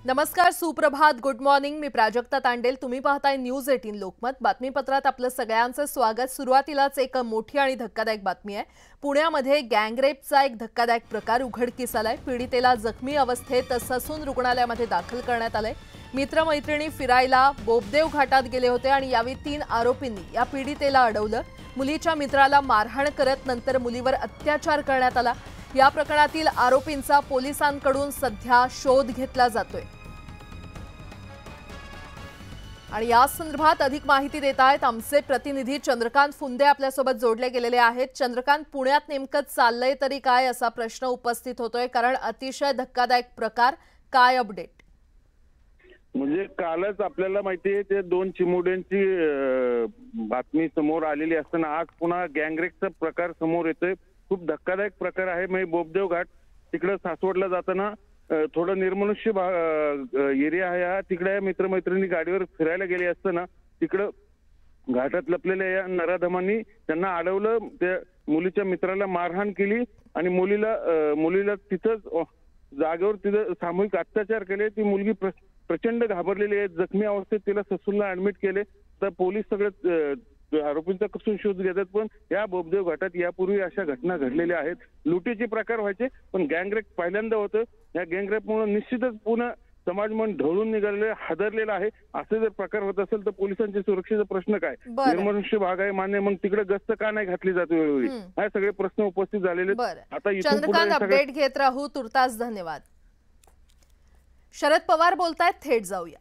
नमस्कार, सुप्रभात, good morning. मी प्राजक्ता तांडेल. तुम्ही पाहताय न्यूज 18 लोकमत. बातमीपत्रात आपलं सगळ्यांचं स्वागत. सुरुवातीलाच एक मोठी आणि धक्कादायक बातमी आहे. पुण्यामध्ये गँगरेपचा एक धक्कादायक प्रकार उघडकीस आलाय. पीडितेला जखमी अवस्थेत ससून रुग्णालयामध्ये दाखल करण्यात आलंय. मित्रमैत्रिणी फिरायला बोबदेव घाटात गेले होते आणि यावेळी 3 आरोपींनी या पीडितेला अडवलं. मुलीच्या मित्राला मारहाण करत नंतर मुलीवर अत्याचार करण्यात आला. या प्रकरणातील आरोपींचा पोलिसांकडून सध्या शोध घेतला जातोय. आणि या संदर्भात अधिक माहिती देत आहेत आमचे प्रतिनिधी चंद्रकांत फुंदे आपल्यासोबत जोडले गेलेले आहेत. चंद्रकांत, पुण्यात नेमकं चाललंय तरी काय असा प्रश्न उपस्थित होतोय, कारण अतिशय धक्कादायक प्रकार. काय अपडेट? म्हणजे कालच आपल्याला माहिती आहे ते 2 चिमुरड्यांची बातमी समोर आलेली असताना आज पुन्हा गँगरेपचा प्रकार समोर येतोय. खूप धक्कादायक प्रकार आहे. म्हणजे बोबदेव घाट तिकडे सासवडला जाताना थोडं निर्मनुष्य एरिया आहे हा. तिकडे मित्रमैत्रिणी गाडीवर फिरायला गेले असताना तिकडं घाटात लपलेल्या या नराधमांनी त्यांना अडवलं. त्या मुलीच्या मित्राला मारहाण केली आणि मुलीला तिथंच जागेवर तिथं सामूहिक अत्याचार केले. ती मुलगी प्रचंड घाबरलेली आहे. जखमी अवस्थेत तिला ससूनला ऍडमिट केले. तर पोलीस सगळे आरोपींचा कसून शोध घेतात. पण या बोबदेव घाटात यापूर्वी अशा घटना घडलेल्या आहेत. लुटीचे प्रकार व्हायचे, पण गँगरेप पहिल्यांदा होतं. या गँगरेपमुळे निश्चितच पुन्हा समाज मन ढवळून निघालेलं, हादरलेला आहे. असे जर प्रकार होत असेल तर पोलिसांच्या सुरक्षेचा प्रश्न काय? निर्मनुष्य भाग आहे मान्य, मग तिकडे गस्त का नाही घातली जाते वेळोवेळी? हे सगळे प्रश्न उपस्थित झालेले. आता चंद्रकांत, अपडेट घेत राहू. तुर्तास धन्यवाद. शरद पवार बोलतायत, थेट जाऊया.